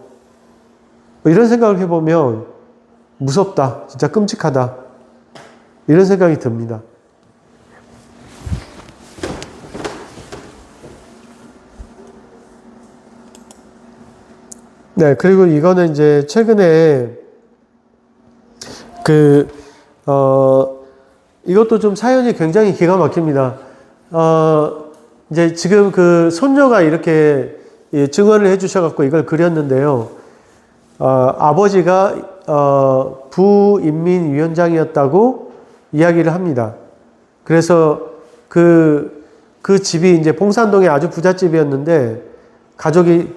이런 생각을 해보면 무섭다. 진짜 끔찍하다. 이런 생각이 듭니다. 네, 그리고 이거는 이제 최근에 이것도 좀 사연이 굉장히 기가 막힙니다. 이제 지금 그 손녀가 이렇게 증언을 해주셔갖고 이걸 그렸는데요. 아버지가 부인민위원장이었다고 이야기를 합니다. 그래서 그 집이 이제 봉산동에 아주 부잣집이었는데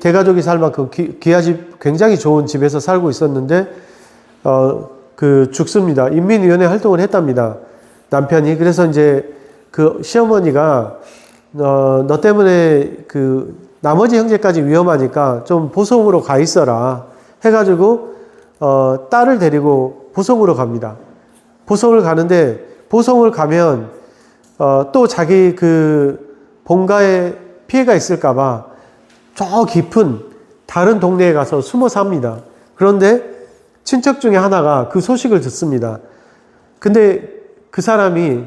대가족이 살 만큼 귀하집, 굉장히 좋은 집에서 살고 있었는데 죽습니다. 인민위원회 활동을 했답니다. 남편이. 그래서 이제 그 시어머니가 너 때문에 나머지 형제까지 위험하니까 좀 보성으로 가 있어라 해가지고 딸을 데리고 보성으로 갑니다. 보성을 가는데 보성을 가면 또 자기 본가에 피해가 있을까봐 저 깊은 다른 동네에 가서 숨어 삽니다. 그런데 친척 중에 하나가 그 소식을 듣습니다. 근데 그 사람이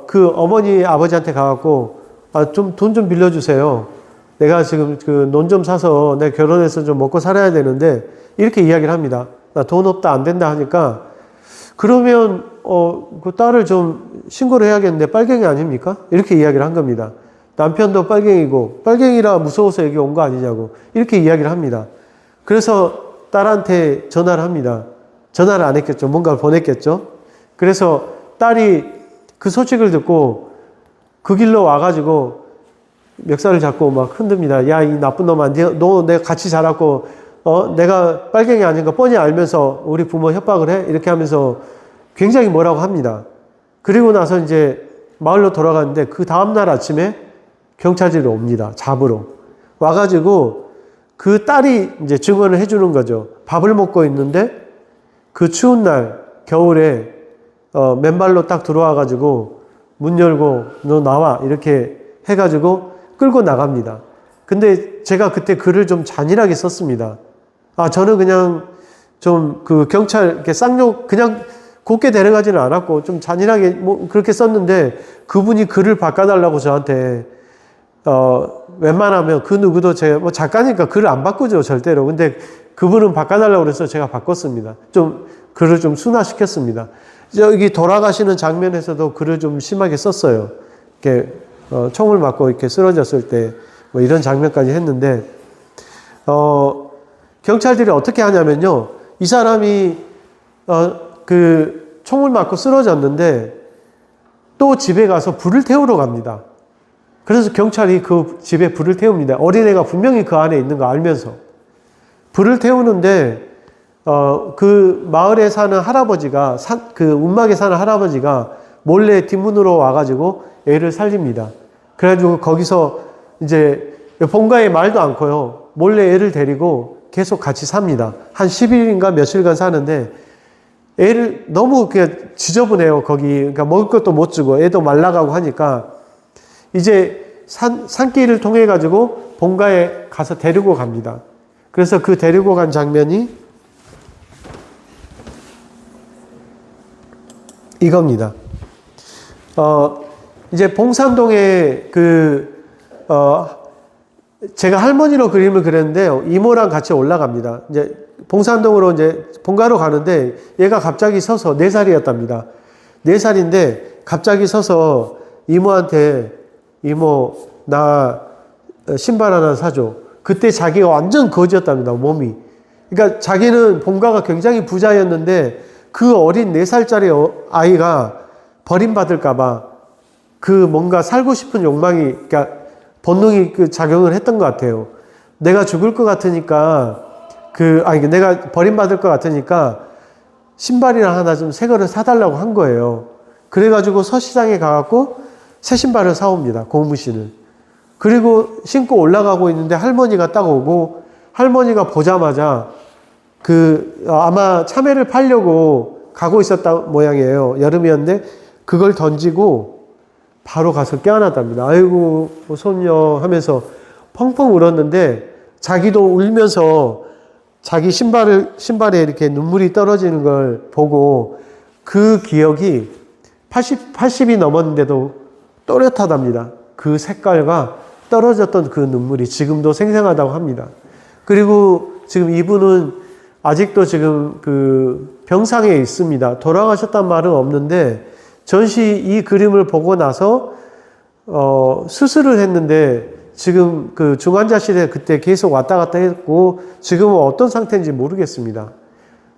그 어머니 아버지한테 가갖고 좀 돈 좀 빌려주세요. 내가 지금 논 좀 사서 내가 결혼해서 좀 먹고 살아야 되는데 이렇게 이야기를 합니다. 나 돈 없다 안 된다 하니까 그러면 그 딸을 좀 신고를 해야겠는데 빨갱이 아닙니까? 이렇게 이야기를 한 겁니다. 남편도 빨갱이고 빨갱이라 무서워서 여기 온 거 아니냐고 이렇게 이야기를 합니다. 그래서 딸한테 전화를 합니다. 전화를 안 했겠죠. 뭔가를 보냈겠죠. 그래서 딸이 그 소식을 듣고 그 길로 와가지고 멱살을 잡고 막 흔듭니다. 야, 이 나쁜 놈아, 너 내가 같이 자랐고 내가 빨갱이 아닌 거 뻔히 알면서 우리 부모 협박을 해? 이렇게 하면서 굉장히 뭐라고 합니다. 그리고 나서 이제 마을로 돌아가는데 그 다음날 아침에 경찰들이 옵니다. 잡으러. 와가지고 그 딸이 이제 증언을 해주는 거죠. 밥을 먹고 있는데 그 추운 날, 겨울에, 맨발로 딱 들어와가지고 문 열고 너 나와. 이렇게 해가지고 끌고 나갑니다. 근데 제가 그때 글을 좀 잔인하게 썼습니다. 저는 그냥 좀 그 경찰, 이렇게 쌍욕, 그냥 곱게 데려가지는 않았고 좀 잔인하게 뭐 그렇게 썼는데 그분이 글을 바꿔달라고 저한테 웬만하면 그 누구도 제가 뭐 작가니까 글을 안 바꾸죠 절대로. 근데 그분은 바꿔달라고 그래서 제가 바꿨습니다. 좀 글을 좀 순화시켰습니다. 여기 돌아가시는 장면에서도 글을 좀 심하게 썼어요. 이렇게 총을 맞고 이렇게 쓰러졌을 때 뭐 이런 장면까지 했는데 경찰들이 어떻게 하냐면요. 이 사람이 그 총을 맞고 쓰러졌는데 또 집에 가서 불을 태우러 갑니다. 그래서 경찰이 그 집에 불을 태웁니다. 어린애가 분명히 그 안에 있는 거 알면서. 불을 태우는데, 그 마을에 사는 할아버지가, 그 운막에 사는 할아버지가 몰래 뒷문으로 와가지고 애를 살립니다. 그래가지고 거기서 이제 본가에 말도 않고요. 몰래 애를 데리고 계속 같이 삽니다. 한 10일인가 며칠간 사는데 애를 너무 그냥 지저분해요. 거기. 그러니까 먹을 것도 못 주고 애도 말라가고 하니까 이제 산길을 통해 가지고 본가에 가서 데리고 갑니다. 그래서 그 데리고 간 장면이 이겁니다. 이제 봉산동에 제가 할머니로 그림을 그렸는데요. 이모랑 같이 올라갑니다. 이제 봉산동으로 이제 본가로 가는데 얘가 갑자기 서서 4살이었답니다. 4살인데 갑자기 서서 이모한테 이모 나 신발 하나 사줘. 그때 자기가 완전 거지였답니다. 몸이. 그러니까 자기는 본가가 굉장히 부자였는데 그 어린 4살짜리 아이가 버림받을까 봐 그 뭔가 살고 싶은 욕망이 그러니까 본능이 그 작용을 했던 것 같아요. 내가 죽을 것 같으니까 내가 버림받을 것 같으니까 신발이나 하나 좀 새 거를 사달라고 한 거예요. 그래가지고 서시장에 가갖고 새 신발을 사옵니다. 고무신을. 그리고 신고 올라가고 있는데 할머니가 딱 오고 할머니가 보자마자 아마 참외를 팔려고 가고 있었다 모양이에요. 여름이었는데 그걸 던지고 바로 가서 깨어났답니다. 아이고 손녀 하면서 펑펑 울었는데 자기도 울면서 자기 신발에 이렇게 눈물이 떨어지는 걸 보고 그 기억이 80이 넘었는데도 또렷하답니다. 그 색깔과 떨어졌던 그 눈물이 지금도 생생하다고 합니다. 그리고 지금 이분은 아직도 지금 그 병상에 있습니다. 돌아가셨단 말은 없는데 전시 이 그림을 보고 나서 수술을 했는데 지금 그 중환자실에 그때 계속 왔다 갔다 했고 지금은 어떤 상태인지 모르겠습니다.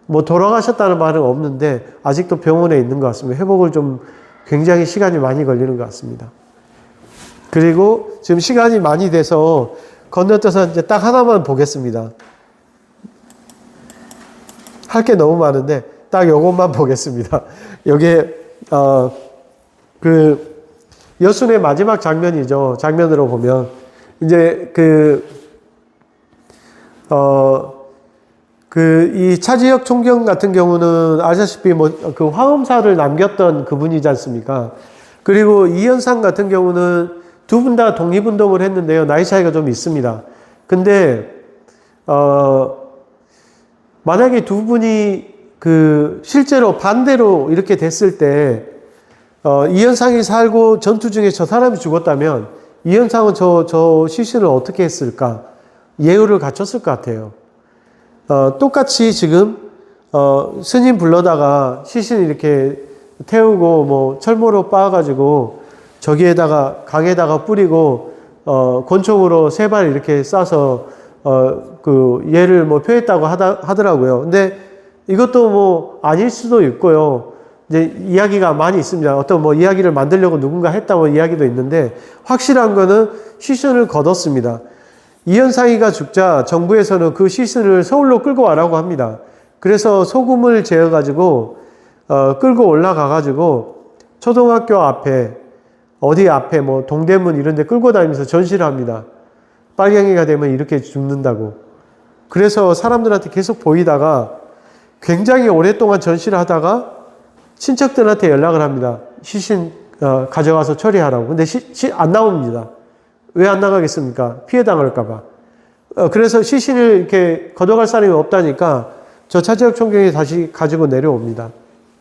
뭐 돌아가셨다는 말은 없는데 아직도 병원에 있는 것 같습니다. 회복을 좀 굉장히 시간이 많이 걸리는 것 같습니다. 그리고 지금 시간이 많이 돼서 건너뛰어서 이제 딱 하나만 보겠습니다. 할 게 너무 많은데 딱 요것만 보겠습니다. 요게 여순의 마지막 장면이죠. 장면으로 보면 이제 이 차지혁 총경 같은 경우는 아시다시피 그 화엄사를 남겼던 그분이지 않습니까? 그리고 이현상 같은 경우는 두 분 다 독립운동을 했는데요. 나이 차이가 좀 있습니다. 근데, 만약에 두 분이 실제로 반대로 이렇게 됐을 때, 이현상이 살고 전투 중에 저 사람이 죽었다면, 이현상은 저 시신을 어떻게 했을까? 예우를 갖췄을 것 같아요. 똑같이 지금, 스님 불러다가 시신 이렇게 태우고, 뭐, 철모로 빻아가지고, 저기에다가, 강에다가 뿌리고, 권총으로 3발 이렇게 쏴서, 예를 뭐 표했다고 하더라고요. 근데 이것도 뭐 아닐 수도 있고요. 이제 이야기가 많이 있습니다. 어떤 뭐 이야기를 만들려고 누군가 했다고 이야기도 있는데 확실한 거는 시신을 걷었습니다. 이현상이가 죽자 정부에서는 그 시신을 서울로 끌고 와라고 합니다. 그래서 소금을 재어가지고 끌고 올라가가지고 초등학교 앞에 어디 앞에 뭐 동대문 이런 데 끌고 다니면서 전시를 합니다. 빨갱이가 되면 이렇게 죽는다고. 그래서 사람들한테 계속 보이다가 굉장히 오랫동안 전시를 하다가 친척들한테 연락을 합니다. 시신 가져가서 처리하라고. 근데 안 나옵니다. 왜 안 나가겠습니까? 피해 당할까봐. 그래서 시신을 이렇게 걷어갈 사람이 없다니까 저 차지혁 총경이 다시 가지고 내려옵니다.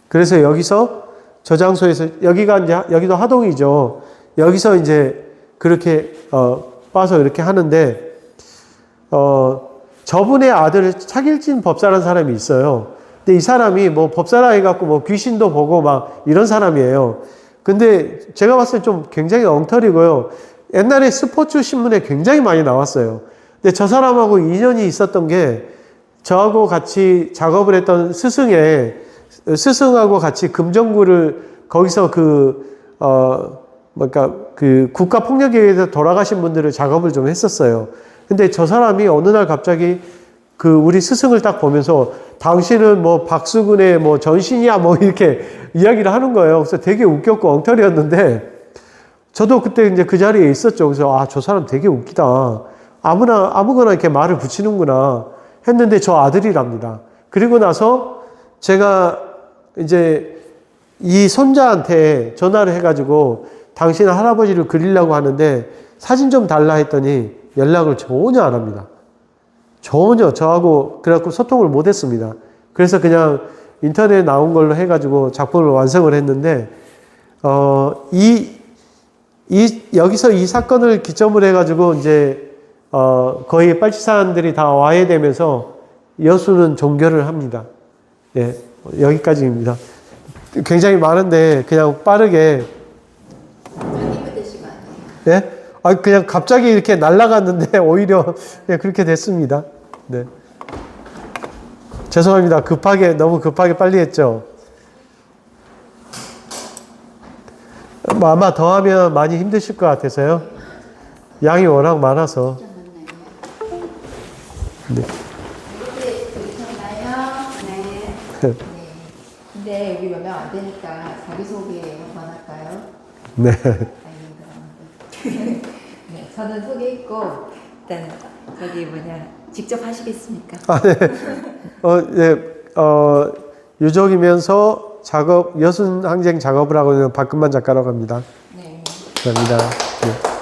그래서 여기서 저 장소에서 여기도 하동이죠. 여기서 이제 그렇게 빠서 이렇게 하는데 저분의 아들을 차길진 법사라는 사람이 있어요. 근데 이 사람이 뭐 법사라 해갖고 뭐 귀신도 보고 막 이런 사람이에요. 근데 제가 봤을 때 좀 굉장히 엉터리고요. 옛날에 스포츠 신문에 굉장히 많이 나왔어요. 근데 저 사람하고 인연이 있었던 게 저하고 같이 작업을 했던 스승하고 같이 금정구를 거기서 그 국가폭력에 의해서 돌아가신 분들을 작업을 좀 했었어요. 근데 저 사람이 어느 날 갑자기 우리 스승을 딱 보면서 당신은 뭐 박수근의 뭐 전신이야 뭐 이렇게 이야기를 하는 거예요. 그래서 되게 웃겼고 엉터리였는데 저도 그때 이제 그 자리에 있었죠. 그래서 저 사람 되게 웃기다. 아무거나 이렇게 말을 붙이는구나 했는데 저 아들이랍니다. 그리고 나서 제가 이제 이 손자한테 전화를 해가지고 당신 할아버지를 그리려고 하는데 사진 좀 달라 했더니 연락을 전혀 안 합니다. 전혀 저하고 그래갖고 소통을 못 했습니다. 그래서 그냥 인터넷에 나온 걸로 해가지고 작품을 완성을 했는데 여기서 이 사건을 기점으로 해가지고 이제 거의 빨치산들이 다 와해되면서 여수는 종결을 합니다. 예, 여기까지입니다. 굉장히 많은데 그냥 빠르게. 예? 그냥 갑자기 이렇게 날아갔는데 오히려 예, 그렇게 됐습니다. 네. 죄송합니다. 너무 급하게 빨리 했죠. 아마 더 하면 많이 힘드실 것 같아서요. 양이 워낙 많아서. 네. 네. 근데 여기 몇 명 안 되니까 자기소개 한번 할까요? 네. 네, 저는 소개했고 일단 직접 하시겠습니까? 네. 네. 유족이면서 여순항쟁 작업을 하고 있는 박근만 작가라고 합니다. 네. 감사합니다. 네.